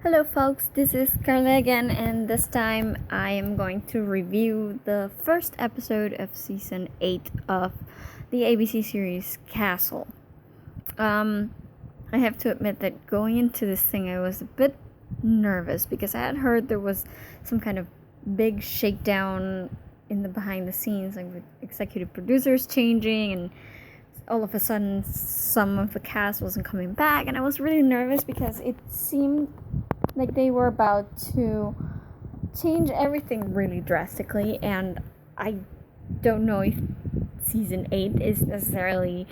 Hello, folks, this is Carla again, and this time I am going to review the first episode of season 8 of the ABC series Castle. I have to admit that going into this thing, I was a bit nervous because I had heard there was some kind of big shakedown in the behind the scenes, like with executive producers changing, and all of a sudden some of the cast wasn't coming back, and I was really nervous because it seemed like they were about to change everything really drastically, and I don't know if season 8 is necessarily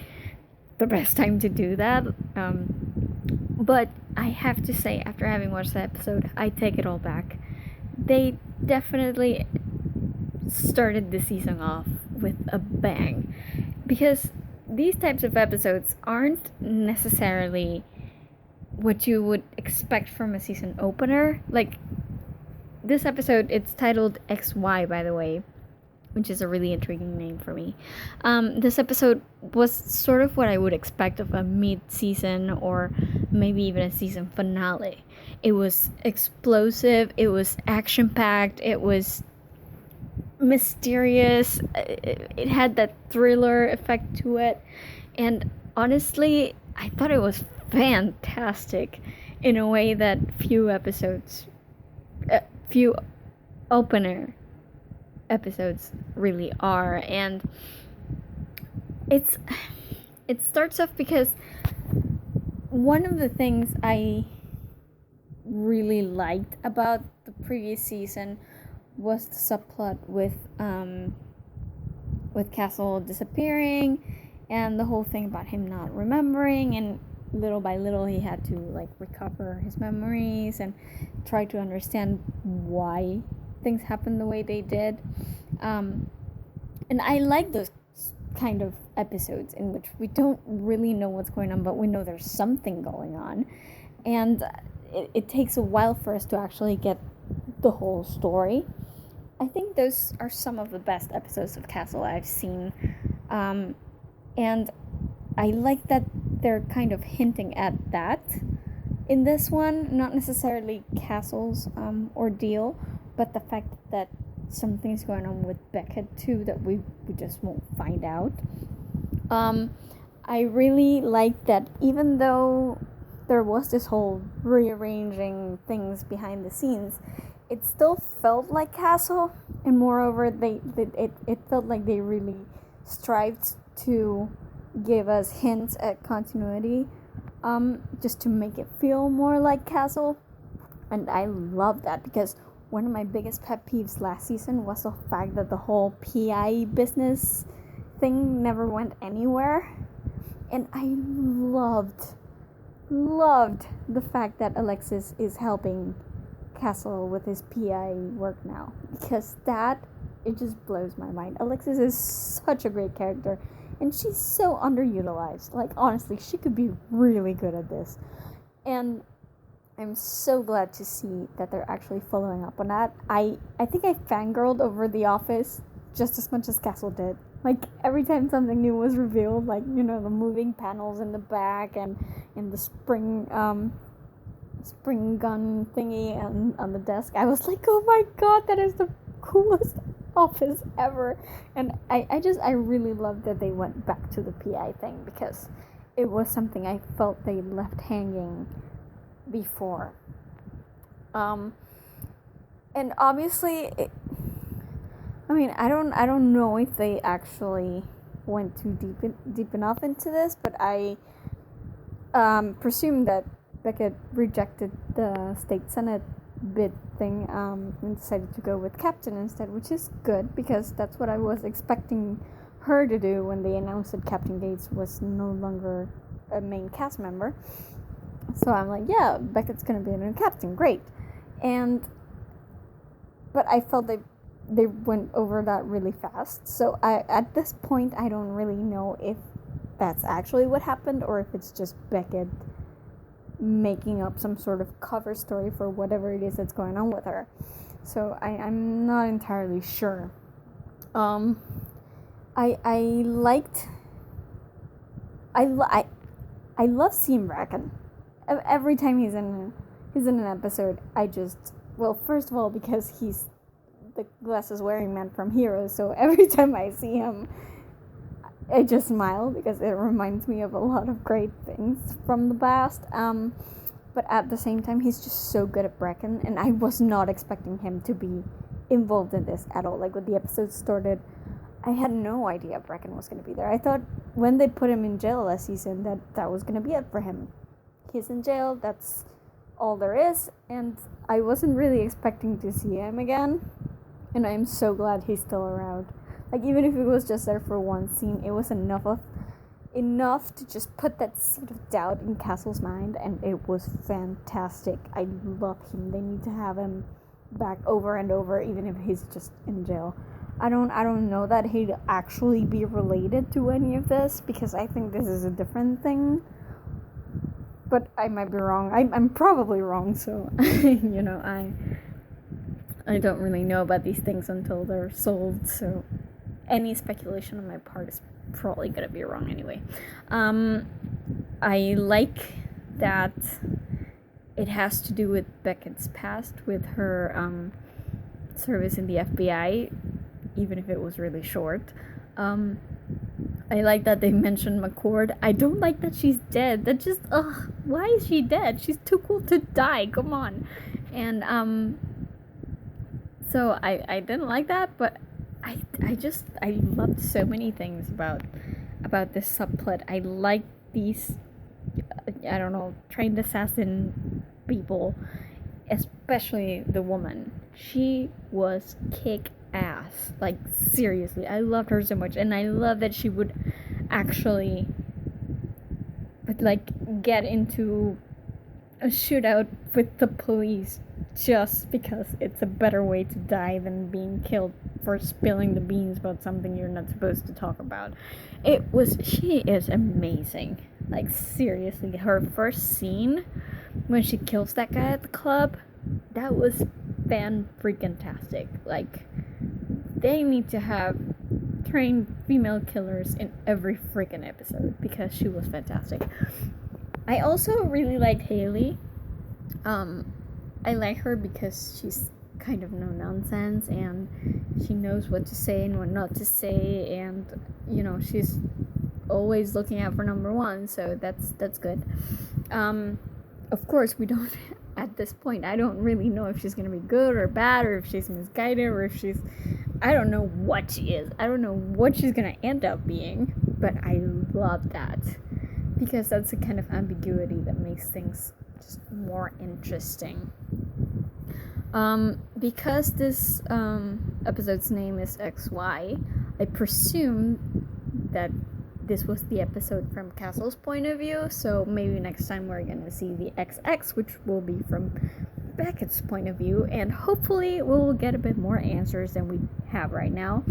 the best time to do that. But I have to say, after having watched the episode, I take it all back. They definitely started the season off with a bang, because these types of episodes aren't necessarily what you would expect from a season opener. Like this episode, it's titled XY, by the way, which is a really intriguing name for me. This episode was sort of what I would expect of a mid-season or maybe even a season finale. It was explosive, it was action-packed, it was mysterious, it had that thriller effect to it, and honestly, I thought it was fantastic in a way that few opener episodes really are. And it starts off because one of the things I really liked about the previous season was the subplot with Castle disappearing and the whole thing about him not remembering, and little by little he had to like recover his memories and try to understand why things happened the way they did. And I like those kind of episodes in which we don't really know what's going on, but we know there's something going on, and it takes a while for us to actually get the whole story. I think those are some of the best episodes of Castle I've seen, and I like that they're kind of hinting at that in this one. Not necessarily Castle's ordeal, but the fact that something's going on with Beckett too that we just won't find out. I really like that even though there was this whole rearranging things behind the scenes, it still felt like Castle, and moreover, it felt like they really strived to give us hints at continuity, just to make it feel more like Castle, and I love that because one of my biggest pet peeves last season was the fact that the whole PI business thing never went anywhere, and I loved the fact that Alexis is helping Castle with his PI work now, because that, it just blows my mind. Alexis is such a great character, and she's so underutilized. Like, honestly, she could be really good at this, and I'm so glad to see that they're actually following up on that. I think I fangirled over The Office just as much as Castle did. Like, every time something new was revealed, like, you know, the moving panels in the back and the spring gun thingy on the desk, I was like, oh my god, that is the coolest office ever. And I really love that they went back to the PI thing, because it was something I felt they left hanging before. And obviously I don't know if they actually went too deep enough into this, but I presume that Beckett rejected the state senate bid thing, and decided to go with Captain instead, which is good because that's what I was expecting her to do when they announced that Captain Gates was no longer a main cast member. So I'm like, yeah, Beckett's gonna be a new captain, great. But I felt they went over that really fast. So at this point, I don't really know if that's actually what happened or if it's just Beckett making up some sort of cover story for whatever it is that's going on with her. So I'm not entirely sure. I liked. I love seeing Bracken. Every time he's in he's in an episode, well, first of all, because he's the glasses wearing man from Heroes, so every time I see him, I just smile because it reminds me of a lot of great things from the past. But at the same time, he's just so good at Bracken, and I was not expecting him to be involved in this at all. Like, when the episode started, I had no idea Bracken was going to be there. I thought when they put him in jail last season that was going to be it for him. He's in jail, that's all there is, and I wasn't really expecting to see him again, and I'm so glad he's still around. Like, even if it was just there for one scene, it was enough to just put that seed of doubt in Castle's mind, and it was fantastic. I love him. They need to have him back over and over, even if he's just in jail. I don't know that he'd actually be related to any of this, because I think this is a different thing. But I might be wrong. I'm probably wrong, so you know, I don't really know about these things until they're sold, so any speculation on my part is probably gonna be wrong anyway. I like that it has to do with Beckett's past, with her service in the FBI, even if it was really short. I like that they mentioned McCord. I don't like that she's dead. That just, why is she dead? She's too cool to die, come on. And so I didn't like that, but I loved so many things about this subplot. I like these, I don't know, trained assassin people, especially the woman. She was kick-ass. Like, seriously, I loved her so much, and I love that she would actually, like, get into a shootout with the police just because it's a better way to die than being killed for spilling the beans about something you're not supposed to talk about. She is amazing. Like, seriously, her first scene when she kills that guy at the club, that was fan-freaking-tastic. Like, they need to have trained female killers in every freaking episode, because she was fantastic. I also really liked Haley. I like her because she's kind of no nonsense, and she knows what to say and what not to say, and you know, she's always looking out for number one, so that's good. Of course, we don't at this point, I don't really know if she's gonna be good or bad, or if she's misguided, or if I don't know what she is. I don't know what she's gonna end up being, but I love that, because that's the kind of ambiguity that makes things just more interesting. Because this episode's name is XY, I presume that this was the episode from Castle's point of view, so maybe next time we're gonna see the XX, which will be from Beckett's point of view, and hopefully we'll get a bit more answers than we have right now.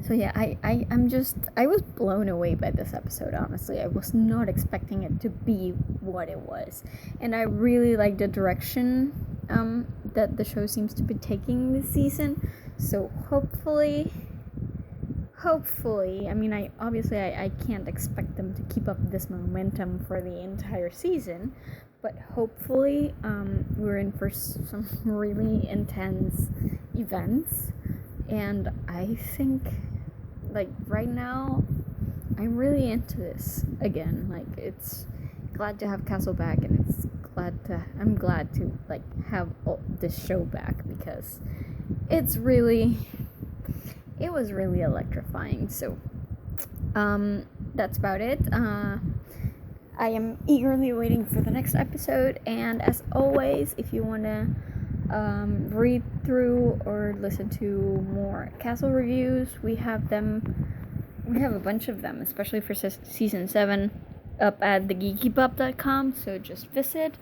So yeah, I was blown away by this episode, honestly. I was not expecting it to be what it was. And I really like the direction that the show seems to be taking this season. So hopefully, I mean, I can't expect them to keep up this momentum for the entire season, but hopefully we're in for some really intense events. And I think, like, right now, I'm really into this again. Like, it's glad to have Castle back, and I'm glad to, like, have this show back, because it was really electrifying. So, that's about it. I am eagerly waiting for the next episode, and as always, if you want to read through or listen to more Castle reviews, we have a bunch of them, especially for season 7, up at thegeekypub.com, so just visit.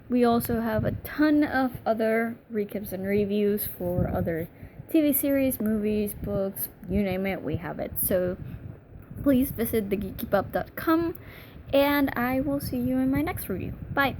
We also have a ton of other recaps and reviews for other TV series, movies, books, you name it, we have it. So please visit thegeekypub.com, and I will see you in my next review. Bye!